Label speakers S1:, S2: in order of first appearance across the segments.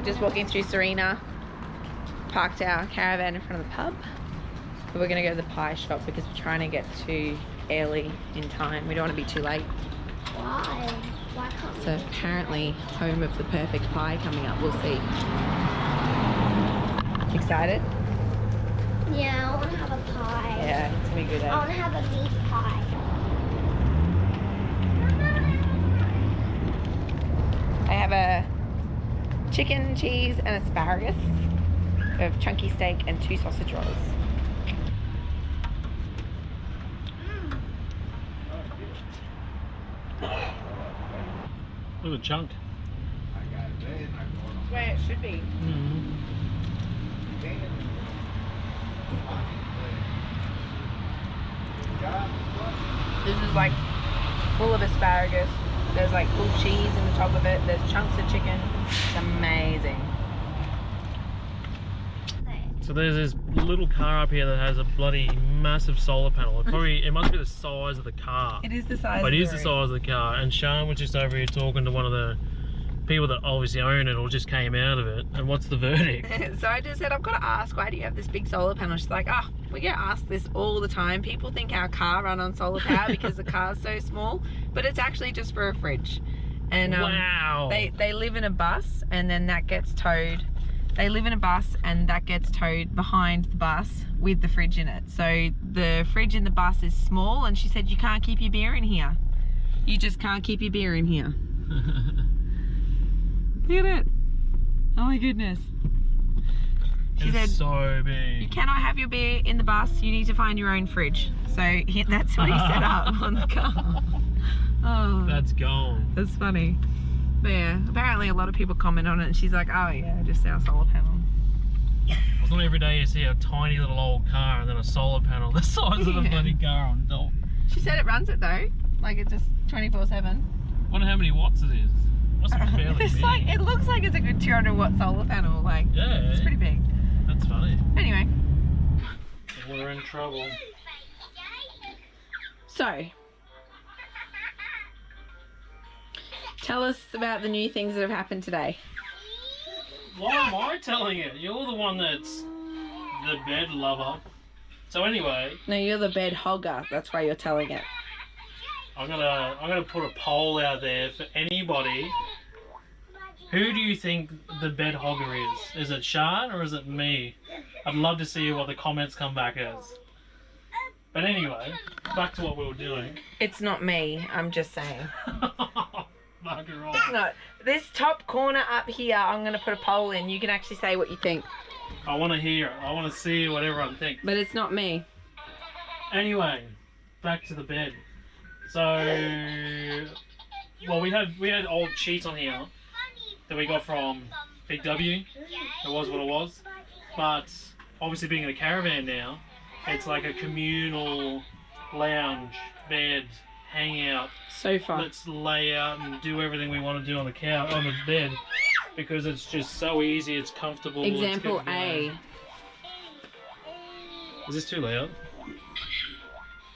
S1: just walking through Serena. Parked our caravan in front of the pub. But we're gonna go to the pie shop because we're trying to get to Airlie in time. We don't want to be too late.
S2: Why? Why can't we?
S1: So apparently, home of the perfect pie coming up. We'll see. Excited?
S2: Yeah, I want to have a pie.
S1: Yeah, it's gonna be good.
S2: I want to have a beef pie.
S1: I have a chicken, cheese, and asparagus. We have chunky steak and 2 sausage rolls.
S3: Look at the chunk.
S1: Where it should be. This is like full of asparagus. There's like full cheese in the top of it. There's chunks of chicken. It's amazing.
S3: So there's this little car up here that has a bloody massive solar panel. It must be the size of the car.
S1: It is the size.
S3: But it is the size of the car. And Sean was just over here talking to one of the people that obviously own it or just came out of it. And what's the verdict?
S1: So I just said, I've got to ask, why do you have this big solar panel? She's like, oh, we get asked this all the time. People think our car run on solar power because the car's so small, but it's actually just for a fridge. And
S3: wow.
S1: They live in a bus, and then that gets towed. They live in a bus, and that gets towed behind the bus with the fridge in it. So the fridge in the bus is small, and she said, you can't keep your beer in here. You just can't keep your beer in here. Look at it. Oh my goodness. She said,
S3: so big.
S1: You cannot have your beer in the bus. You need to find your own fridge. So that's what he set up on the car. Oh,
S3: that's gold.
S1: That's funny. But yeah, apparently a lot of people comment on it, and she's like, oh yeah, just our solar panel.
S3: It's not every day you see a tiny little old car and then a solar panel the size of a bloody car on top.
S1: She said it runs it though. Like it's just 24/7.
S3: Wonder how many watts it is. Must be fairly
S1: It's
S3: big.
S1: like, it looks like it's a good 200 watt solar panel. Like,
S3: yeah,
S1: it's pretty big.
S3: That's funny.
S1: Anyway.
S3: We're in trouble.
S1: So, tell us about the new things that have happened today.
S3: Why am I telling it? You're the one that's the bed lover. So anyway,
S1: No, you're the bed hogger. That's why you're telling it.
S3: I'm gonna put a poll out there for anybody. Who do you think the bed hogger is? Is it Sean or is it me? I'd love to see what the comments come back as. But anyway, back to what we were doing.
S1: It's not me. I'm just saying.
S3: Bugger off.
S1: It's not. This top corner up here, I'm going to put a poll in. You can actually say what you think.
S3: I want to hear it. I want to see what everyone thinks.
S1: But it's not me.
S3: Anyway, back to the bed. So, well, we had old sheets on here that we got from Big W. It was what it was. But obviously being in a caravan now, it's like a communal lounge, bed, hang out.
S1: Sofa.
S3: Let's lay out and do everything we want to do on the bed because it's just so easy, it's comfortable.
S1: Example A.
S3: Is this too loud?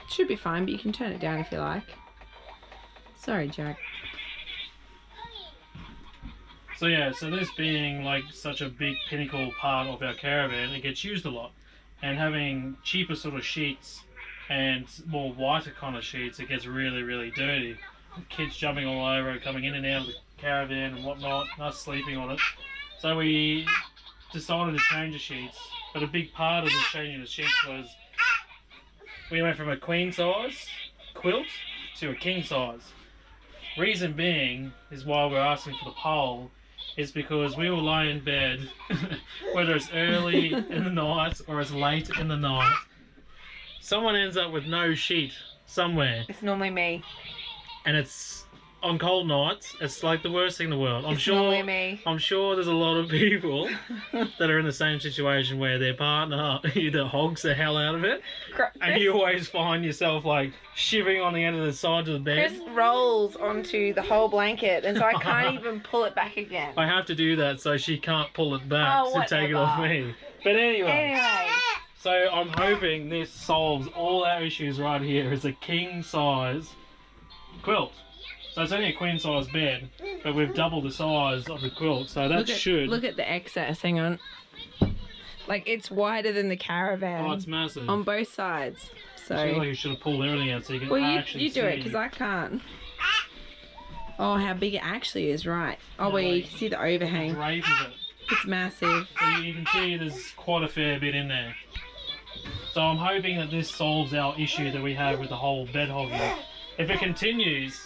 S1: Should be fine, but you can turn it down if you like. Sorry, Jack.
S3: So yeah, so this being like such a big pinnacle part of our caravan, it gets used a lot. And having cheaper sort of sheets and more whiter kind of sheets, it gets really, really dirty. Kids jumping all over it, coming in and out of the caravan and whatnot, us sleeping on it. So we decided to change the sheets. But a big part of the changing the sheets was we went from a queen size quilt to a king size. Reason being is why we're asking for the poll is because we will lie in bed, whether it's early in the night or it's late in the night. Someone ends up with no sheet somewhere.
S1: It's normally me.
S3: And it's on cold nights, it's like the worst thing in the world. I'm
S1: normally me.
S3: I'm sure there's a lot of people that are in the same situation where their partner either hogs the hell out of it, and you always find yourself like shivering on the end of the side of the bed.
S1: Chris rolls onto the whole blanket, and so I can't even pull it back again.
S3: I have to do that so she can't pull it back to take it off me. But anyway. So I'm hoping this solves all our issues right here. It's a king size quilt. So it's only a queen size bed, but we've doubled the size of the quilt, so that should...
S1: Look at the excess, hang on. Like, it's wider than the Caravan.
S3: Oh, it's massive.
S1: On both sides. So...
S3: I feel like you should have pulled everything out so you can actually
S1: you do
S3: see.
S1: it, because I can't. Oh, how big it actually is, right. Oh, wait, you can see the overhang.
S3: Drape of it.
S1: It's massive.
S3: So you can see there's quite a fair bit in there. So I'm hoping that this solves our issue that we have with the whole bed hogging. If it continues,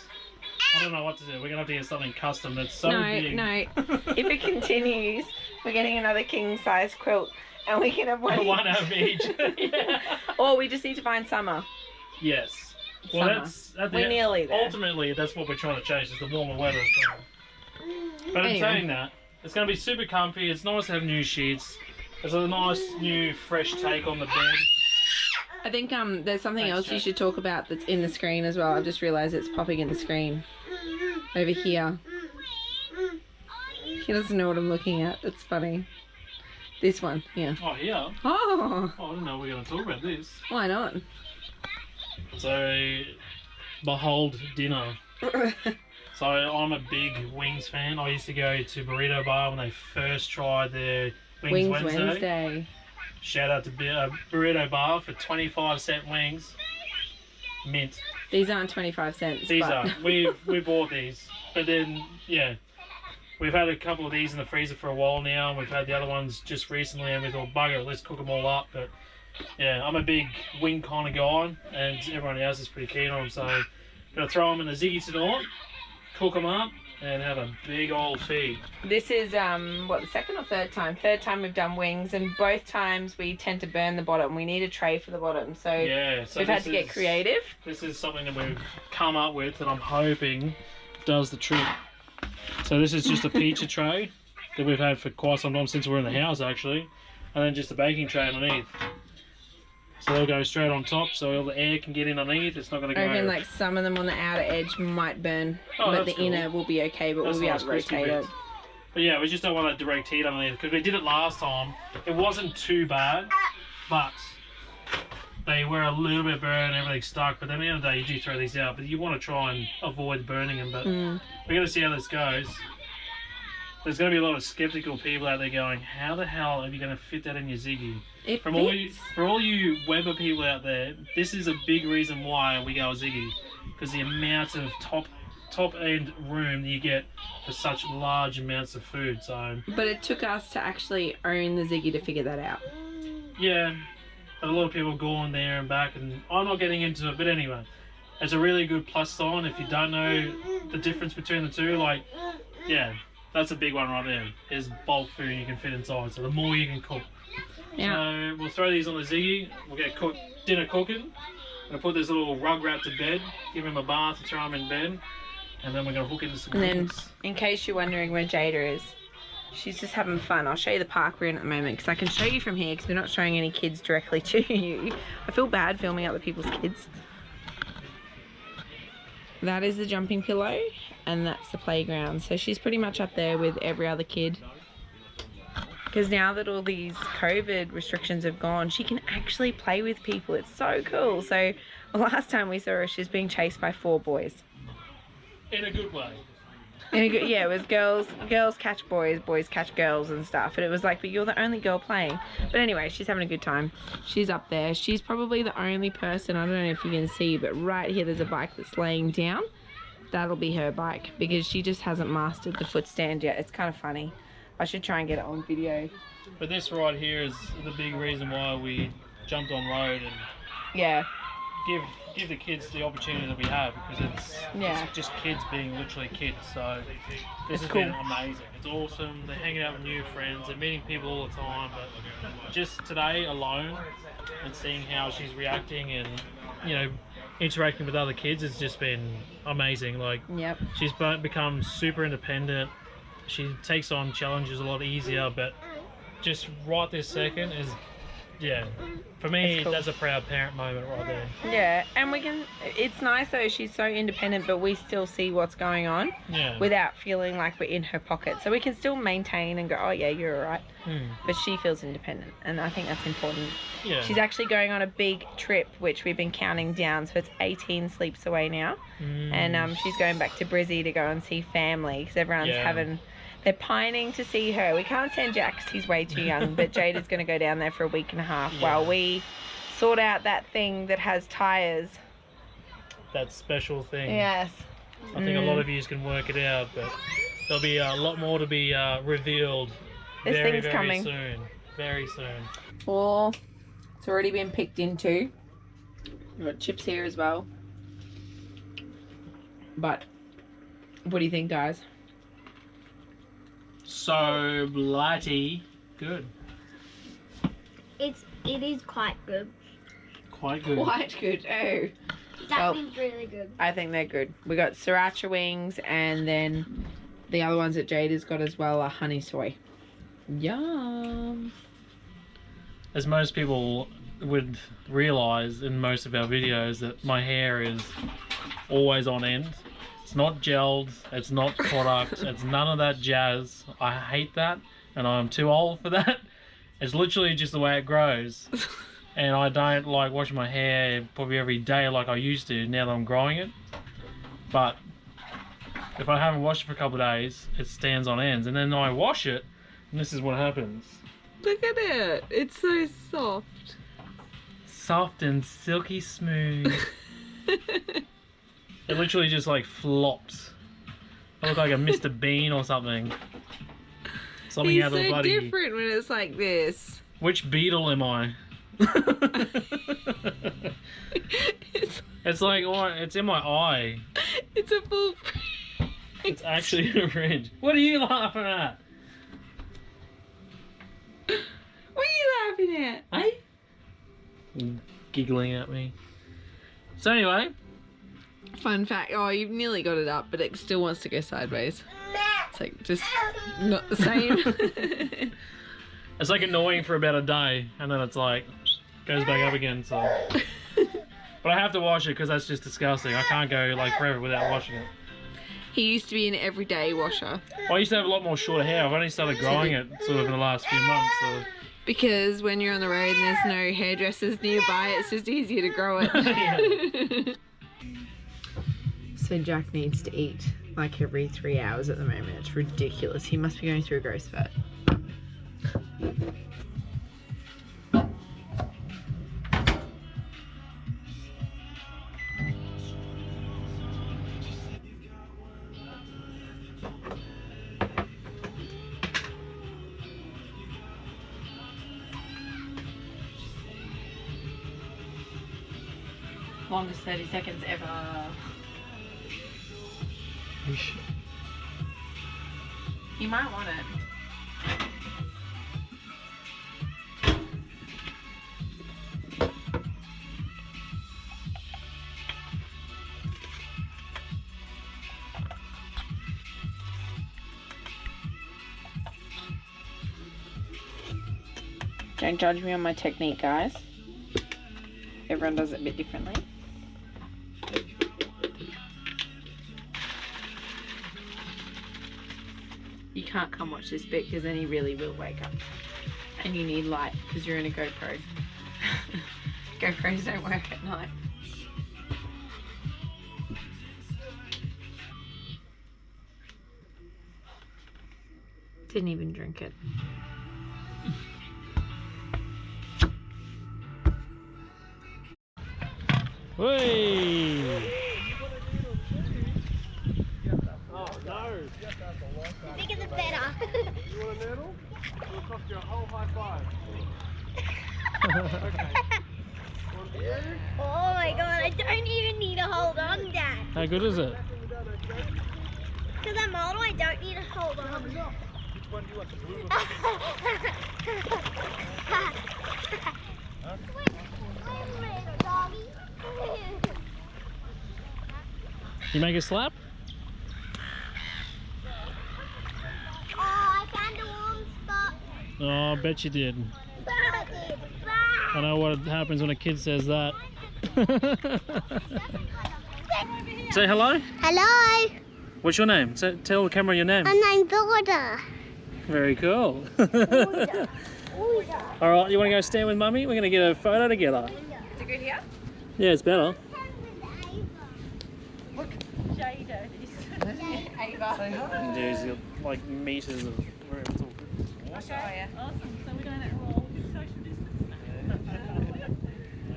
S3: I don't know what to do. We're going to have to get something custom that's so big.
S1: No. If it continues, we're getting another king size quilt and we can have one
S3: One of each. Yeah.
S1: Or we just need to find summer.
S3: Yes. Well,
S1: Summer. We're nearly there.
S3: Ultimately, that's what we're trying to change, is the warmer weather. So. But in
S1: Anyway.
S3: saying that, it's going to be super comfy. It's nice to have new sheets. It's a nice, new, fresh take on the bed.
S1: I think there's something
S3: Thanks,
S1: else you
S3: Jack.
S1: should talk about that's in the screen as well. I've just realised it's popping in the screen. Over here. He doesn't know what I'm looking at. It's funny. This one, here.
S3: Oh, yeah.
S1: Oh,
S3: Oh, I didn't know we were going to talk about this.
S1: why not?
S3: So, behold dinner. So I'm a big wings fan. I used to go to Burrito Bar when they first tried their Wings Wednesday. Shout out to Burrito Bar for 25-cent wings. Mint.
S1: These aren't 25 cents.
S3: These
S1: but...
S3: are. We bought these. But then, yeah. We've had a couple of these in the freezer for a while now. And we've had the other ones just recently. And we thought, bugger it, let's cook them all up. But yeah, I'm a big wing kind of guy. And everyone else is pretty keen on them. So I'm going to throw them in the Ziggy tonight. Cook them up. And have a big old feed.
S1: This is, what, the second or third time? Third time we've done wings, and both times we tend to burn the bottom. We need a tray for the bottom, so,
S3: Yeah, so
S1: we've had to get creative.
S3: This is something that we've come up with that I'm hoping does the trick. So this is just a pizza tray that we've had for quite some time, since we're in the house actually. And then just a baking tray underneath. So they'll go straight on top, so all the air can get in underneath. It's not going to go...
S1: I reckon like some of them on the outer edge might burn,
S3: Oh,
S1: but
S3: that's
S1: the
S3: cool.
S1: inner will be okay, but
S3: That's
S1: we'll be able
S3: nice
S1: to
S3: crispy
S1: rotate it.
S3: bits. But yeah, we just don't want that direct heat underneath, because we did it last time. It wasn't too bad, but they were a little bit burned, everything stuck. But then at the end of the day, you do throw these out, but you want to try and avoid burning them. But we're going to see how this goes. There's going to be a lot of skeptical people out there going, how the hell are you going to fit that in your Ziggy?
S1: It
S3: For
S1: fits.
S3: all you Weber people out there, this is a big reason why we go Ziggy, because the amount of top end room that you get for such large amounts of food. So
S1: But it took us to actually own the Ziggy to figure that out.
S3: yeah, but a lot of people go on there and back, and I'm not getting into it. But anyway, it's a really good plus sign if you don't know the difference between the two. Like, yeah, that's a big one right there. Is bulk food you can fit inside. So the more you can cook.
S1: Yeah.
S3: So we'll throw these on the Ziggy. We'll get dinner cooking. We'll put this little rug rat to bed. Give him a bath and throw him in bed. And then we're going to hook into some
S1: And then,
S3: goodness.
S1: in case you're wondering where Jada is, she's just having fun. I'll show you the park we're in at the moment, because I can show you from here, because we're not showing any kids directly to you. I feel bad filming other people's kids. That is the jumping pillow, and that's the playground. So she's pretty much up there with every other kid. Because now that all these COVID restrictions have gone, she can actually play with people. It's so cool. So the last time we saw her, she was being chased by 4 boys.
S3: In a good way.
S1: Yeah, it was girls catch boys, boys catch girls and stuff. And it was like, but you're the only girl playing. But anyway, she's having a good time. She's up there. She's probably the only person, I don't know if you can see, but right here there's a bike that's laying down. That'll be her bike, because she just hasn't mastered the foot stand yet. It's kind of funny. I should try and get it on video.
S3: But this right here is the big reason why we jumped on road, and
S1: Yeah.
S3: give the kids the opportunity that we have, because it's just kids being literally kids. So this has
S1: cool.
S3: been amazing. It's awesome. They're hanging out with new friends. They're meeting people all the time. But just today alone, and seeing how she's reacting and, you know, interacting with other kids has just been amazing. Like,
S1: Yep.
S3: she's become super independent. She takes on challenges a lot easier, but just right this second is Yeah. For me,
S1: It's cool.
S3: that's a proud parent moment right there.
S1: Yeah, and we can, it's nice though, she's so independent, but we still see what's going on
S3: Yeah.
S1: without feeling like we're in her pocket. So we can still maintain and go, oh yeah, you're all right. But she feels independent, and I think that's important.
S3: Yeah.
S1: She's actually going on a big trip, which we've been counting down, so it's 18 sleeps away now. And she's going back to Brizzy to go and see family, because everyone's having... They're pining to see her. We can't send Jack because he's way too young, but Jada's going to go down there for a week and a half while we sort out that thing that has tyres.
S3: That special thing.
S1: Yes.
S3: I think a lot of you can work it out, but there'll be a lot more to be revealed very
S1: coming
S3: soon. Very soon.
S1: Well, it's already been picked into. We've got chips here as well. But, what do you think, guys?
S3: So bloody good.
S2: It is quite good.
S3: Quite good.
S1: Quite good. Oh.
S2: That means really good.
S1: I think they're good. We got sriracha wings, and then the other ones that Jada's got as well are honey soy. Yum.
S3: As most people would realise in most of our videos, that my hair is always on end. It's not gelled, it's not product, it's none of that jazz. I hate that, and I'm too old for that. It's literally just the way it grows. And I don't like washing my hair probably every day like I used to now that I'm growing it. But if I haven't washed it for a couple of days, it stands on ends. And then I wash it, and this is what happens.
S1: Look at it. It's so soft.
S3: Soft and silky smooth. It literally just like flops. I look like a Mr. Bean or something. Something
S1: He's
S3: out of a
S1: so
S3: bloody...
S1: different when it's like this.
S3: Which beetle am I? It's like, oh, it's in my eye.
S1: It's a full...
S3: It's actually a fridge. What are you laughing at?
S1: What are you laughing at?
S3: Hey? Giggling at me. So anyway.
S1: Fun fact. Oh, you've nearly got it up, but it still wants to go sideways. It's like just not the same.
S3: It's like annoying for about a day, and then it's like goes back up again. So, but I have to wash it because that's just disgusting. I can't go like forever without washing it.
S1: He used to be an everyday washer.
S3: Well, I used to have a lot more shorter hair. I've only started growing it sort of in the last few months. So.
S1: Because when you're on the road and there's no hairdressers nearby, it's just easier to grow it. So Jack needs to eat like every 3 hours at the moment. It's ridiculous. He must be going through a growth spurt. Longest 30 seconds ever. You might want it. Don't judge me on my technique, guys. Everyone does it a bit differently. You can't come watch this bit because then he really will wake up. And you need light because you're in a GoPro. GoPros don't work at night. Didn't even drink it.
S3: Whey!
S2: The bigger the better.
S3: You want a noodle? It'll cost you a whole high five. Okay.
S2: Oh my god, I don't even need to hold on, Dad.
S3: How good is it?
S2: Because I'm older, I don't need to hold on.
S3: Which one do you want, the blue or You make a slap?
S2: Oh, I found a warm spot.
S3: Oh, I bet you did.
S2: I did.
S3: I know what happens when a kid says that. Say hello.
S2: Hello.
S3: What's your name? Tell the camera your name.
S2: My name's Order.
S3: Very cool.
S2: Order.
S3: Alright, you want to go stand with Mummy? We're going to get a photo together.
S1: Is it good here?
S3: Yeah, it's better.
S1: Look, Jada. Ava.
S3: And there's like meters of where it's all good.
S1: I'll show you.
S4: Awesome. So we're going to roll with social distance.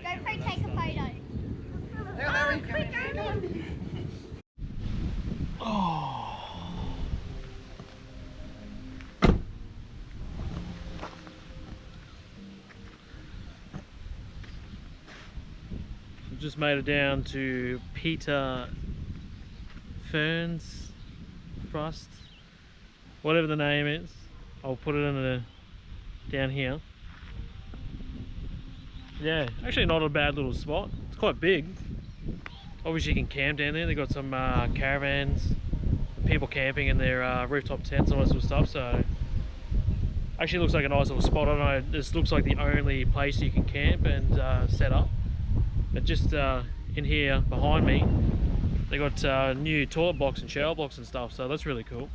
S2: Go free, take a photo.
S3: Oh. I've just made it down to Peter Ferns Frost, whatever the name is. I'll put it in down here. Yeah, actually not a bad little spot. It's quite big. Obviously you can camp down there. They've got some caravans, people camping in their rooftop tents and all that sort of stuff. So actually looks like a nice little spot. I don't know, this looks like the only place you can camp and set up. But just in here behind me, they got new toilet blocks and shower blocks and stuff. So that's really cool.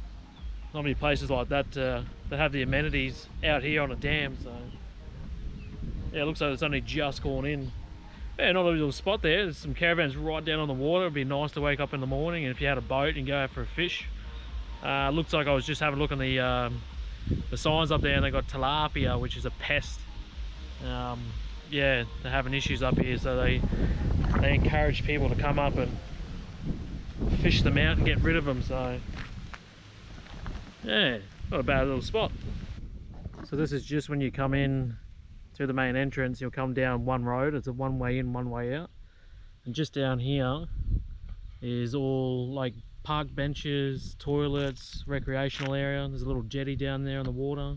S3: Not many places like that that have the amenities out here on a dam. So yeah, it looks like it's only just gone in. Yeah, not a little spot there. There's some caravans right down on the water. It'd be nice to wake up in the morning, and if you had a boat and go out for a fish. Looks like I was just having a look on the signs up there, and they got tilapia, which is a pest. Yeah, they're having issues up here, so they encourage people to come up and fish them out and get rid of them. So yeah, not a bad little spot. So this is just when you come in through the main entrance. You'll come down one road. It's a one way in, one way out, and just down here is all like park benches, toilets, recreational area. There's a little jetty down there on the water.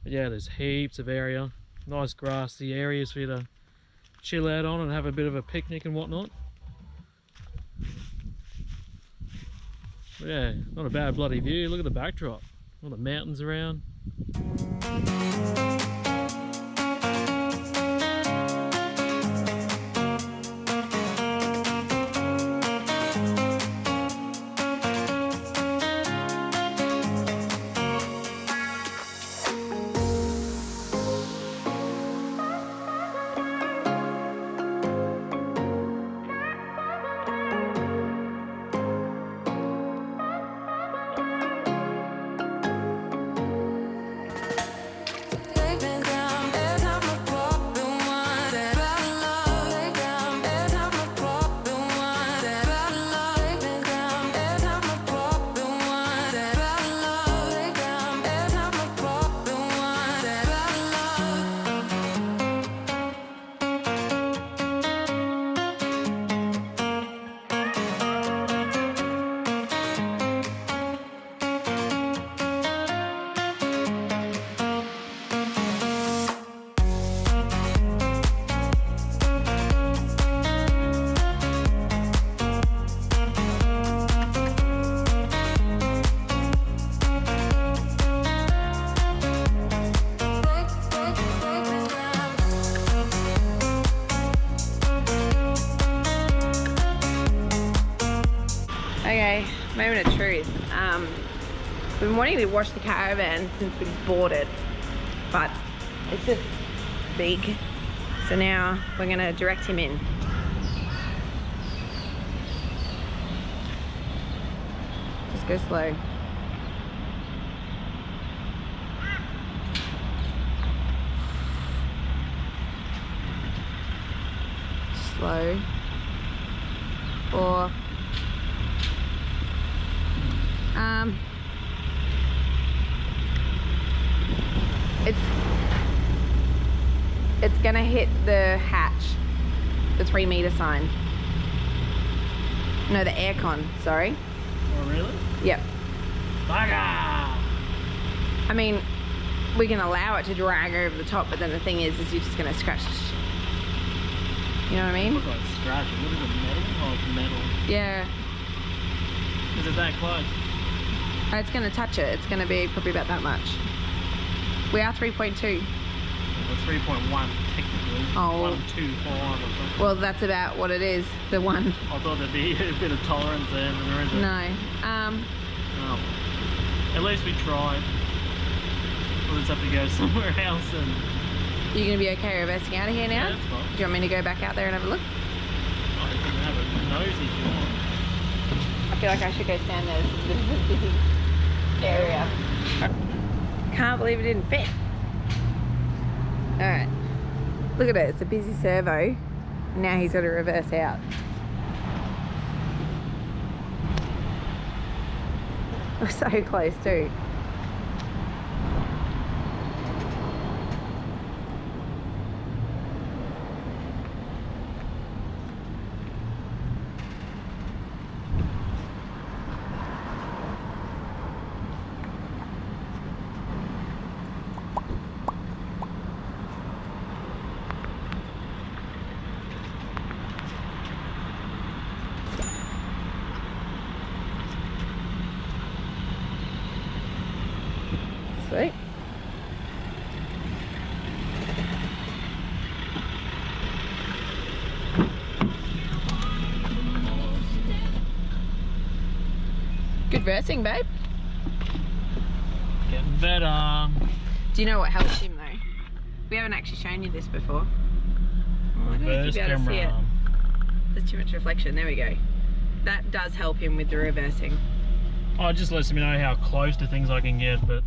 S3: But yeah, there's heaps of area, nice grassy areas for you to chill out on and have a bit of a picnic and whatnot. But yeah, not a bad bloody view. Look at the backdrop, all the mountains around.
S1: Okay, moment of truth. We've been wanting to wash the caravan since we bought it, but it's just big. So now we're gonna direct him in. Just go slow. Slow. Or it's gonna hit the hatch, the 3 meter sign. No, the aircon, sorry.
S3: Oh really?
S1: Yep.
S3: Bugger!
S1: I mean, we can allow it to drag over the top, but then the thing is you're just gonna scratch. You know what I mean?
S3: Look like scratching. What is it, metal? Oh, it's metal.
S1: Yeah.
S3: Is it that close?
S1: It's gonna touch it. It's gonna be probably about that much. We are 3.2.
S3: Well, 3.1 technically.
S1: Oh.
S3: 125 or something.
S1: Well, that's about what it is, the one.
S3: I thought there'd be a bit of tolerance there, but there isn't.
S1: No.
S3: Oh. At least we tried. We'll just have to go somewhere else and...
S1: You're going to be okay reversing out of here now?
S3: Yeah, that's fine.
S1: Do you want me to go back out there and have a look?
S3: Oh, you can have a nosy if you want.
S1: I feel like I should go stand there. This is a bit of a busy area. Can't believe it didn't fit. Alright. Look at it. It's a busy servo. Now he's got to reverse out. We're so close too. Sweet. Good versing, babe.
S3: Getting better.
S1: Do you know what helps him though? We haven't actually shown you this before. Oh, I don't know if
S3: Reverse
S1: you'll be able to see it.
S3: camera.
S1: There's too much reflection. There we go. That does help him with the reversing.
S3: Oh, it just lets me know how close to things I can get, but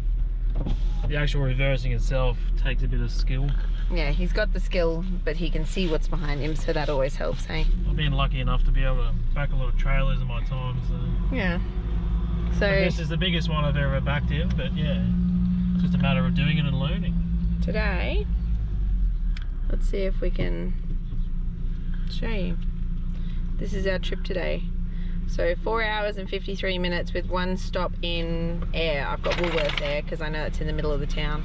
S3: the actual reversing itself takes a bit of skill.
S1: Yeah, he's got the skill, but he can see what's behind him, so that always helps, hey?
S3: I've been lucky enough to be able to back a lot of trailers in my time, so...
S1: Yeah. So
S3: This is the biggest one I've ever backed in, but yeah, it's just a matter of doing it and learning.
S1: today, let's see if we can show you. This is our trip today. So 4 hours and 53 minutes with one stop in Ayr. I've got Woolworths Ayr because I know it's in the middle of the town.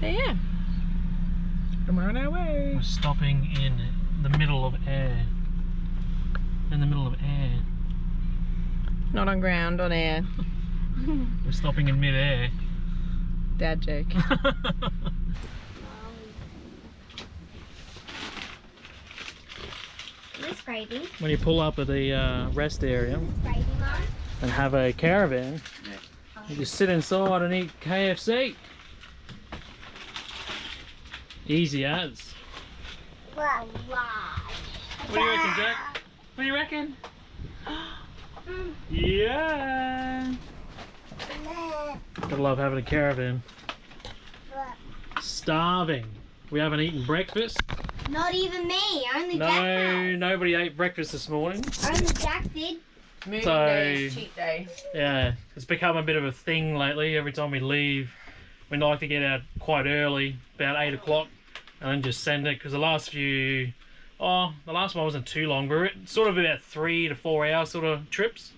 S1: But yeah, and we're on our way.
S3: We're stopping in the middle of Ayr. In the middle of Ayr.
S1: Not on ground, on air.
S3: We're stopping in mid-air.
S1: Dad joke.
S2: This gravy.
S3: When you pull up at the rest area
S2: Gravy, Mum.
S3: and have a caravan, you just sit inside and eat KFC. Easy as.
S2: Wow.
S3: What do you reckon, Jack? What do you reckon? Yeah. Gotta love having a caravan. Starving. We haven't eaten breakfast.
S2: Not even me. Only Jack
S3: No,
S2: has.
S3: nobody ate breakfast this morning.
S2: Only Jack did.
S1: Moving
S3: So-
S1: day is cheat day.
S3: Yeah, it's become a bit of a thing lately. Every time we leave, we like to get out quite early, about 8 o'clock, and then just send it. Because the last one wasn't too long. We were sort of about 3 to 4 hour sort of trips.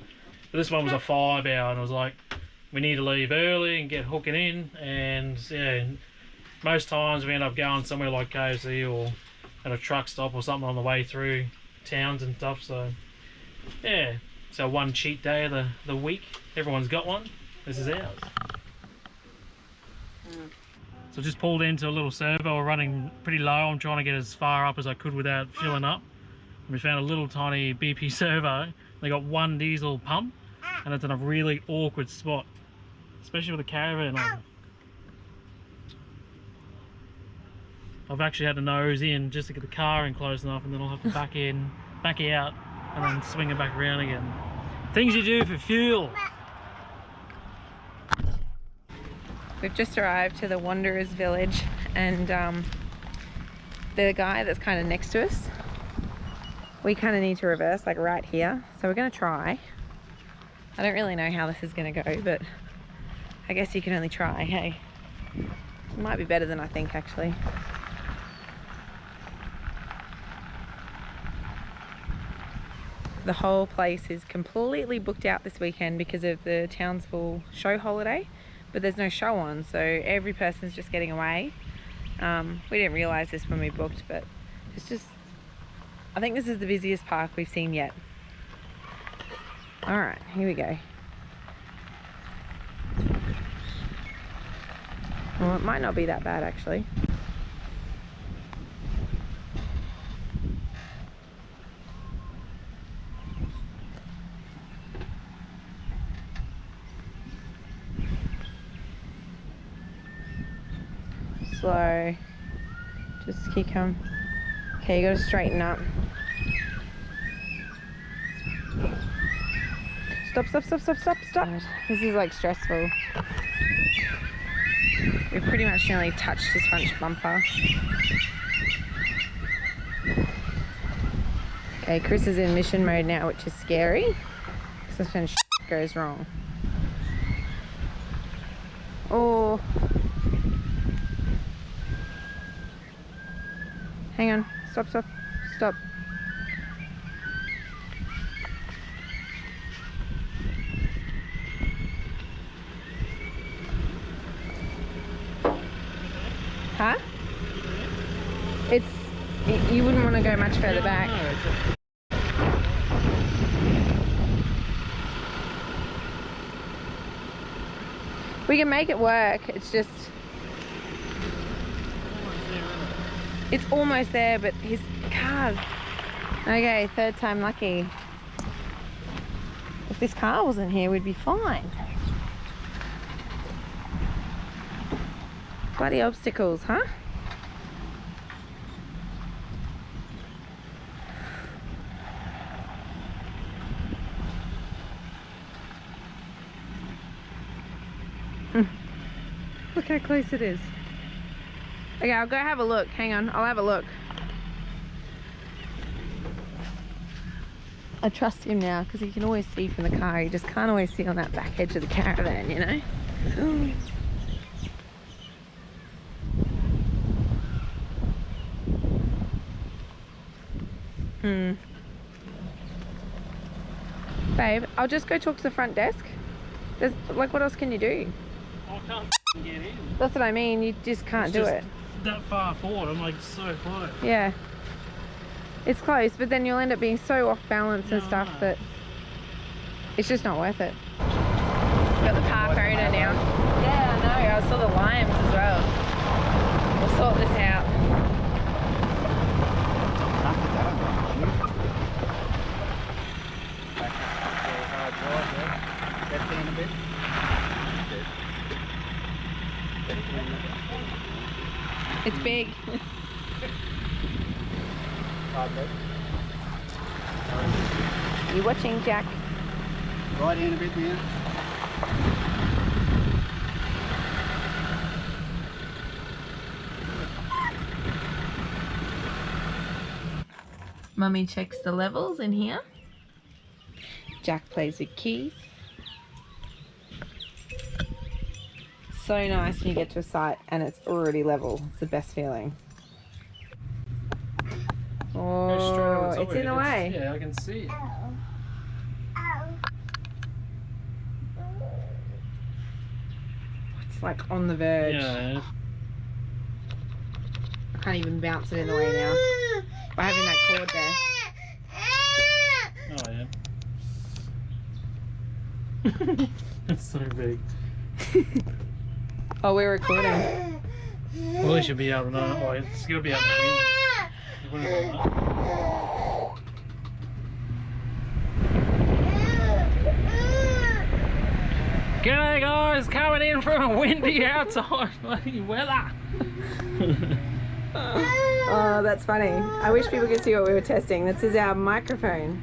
S3: But this one was a 5 hour, and I was like, we need to leave early and get hooking in. And yeah, most times we end up going somewhere like KFC or at a truck stop or something on the way through towns and stuff. So yeah, so one cheat day of the week. Everyone's got one. This is ours. So just pulled into a little servo. We're running pretty low. I'm trying to get as far up as I could without filling up. And we found a little tiny BP servo. They got one diesel pump, and it's in a really awkward spot, especially with a caravan on. I've actually had to nose in just to get the car in close enough, and then I'll have to back in, back out, and then swing it back around again. Things you do for fuel.
S1: We've just arrived to the Wanderers Village, and the guy that's kind of next to us, we kind of need to reverse like right here, so we're going to try. I don't really know how this is going to go, but I guess you can only try. Hey, it might be better than I think, actually. The whole place is completely booked out this weekend because of the Townsville show holiday, but there's no show on, so every person's just getting away. We didn't realise this when we booked, but it's just, I think this is the busiest park we've seen yet. Alright, here we go. Well, it might not be that bad actually. slow. Just keep coming. Okay, you gotta straighten up. Stop, stop, stop, stop, stop, stop. This is like stressful. We've pretty much nearly touched his front bumper. Okay, Chris is in mission mode now, which is scary. Because that's when shit goes wrong. Oh. Hang on. Stop, stop, stop. Huh? It's, you wouldn't want to go much further back. We can make it work, it's just... It's almost there, but his car... Okay, third time lucky. If this car wasn't here, we'd be fine. Bloody obstacles, huh? Look how close it is. Okay, I'll go have a look. Hang on, I'll have a look. I trust him now because he can always see from the car. He just can't always see on that back edge of the caravan, you know? Babe, I'll just go talk to the front desk. There's, like, what else can you do?
S3: I can't get in.
S1: That's what I mean, you just can't do it.
S3: That far forward, I'm like so close.
S1: Yeah. It's close, but then you'll end up being so off balance and stuff that it's just not worth it. Got the park owner now. Yeah, I know, I saw the limes as well. We'll sort this out. It's big. You watching, Jack?
S5: Right in a bit, man.
S1: Mummy checks the levels in here. Jack plays with keys. So nice when you get to a site and it's already level. It's the best feeling. Oh, it's in the way.
S3: Yeah, I can see it.
S1: It's like on the verge.
S3: Yeah.
S1: I can't even bounce it in the way now by having that cord there.
S3: Oh yeah. It's so big.
S1: Oh, we're recording.
S3: Well, you should be able to know. Oh, it's gonna be out in the wind. You wouldn't know that. G'day guys, coming in from a windy outside bloody weather.
S1: Oh, that's funny. I wish people could see what we were testing. This is our microphone.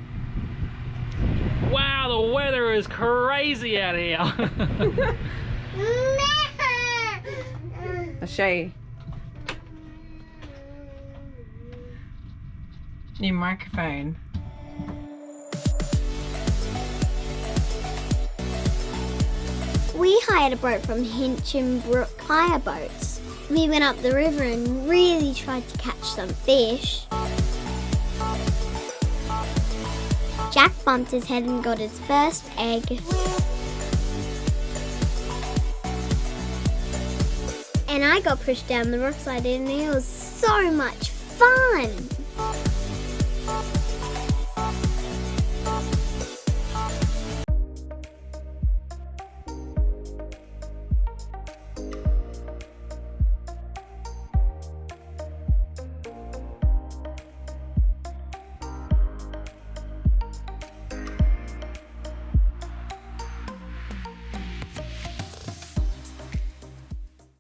S3: Wow, the weather is crazy out here.
S1: I'll show you. New microphone.
S2: We hired a boat from Hinchinbrook Hire Boats. We went up the river and really tried to catch some fish. Jack bumped his head and got his first egg. And I got pushed down the rock slide and it was so much fun.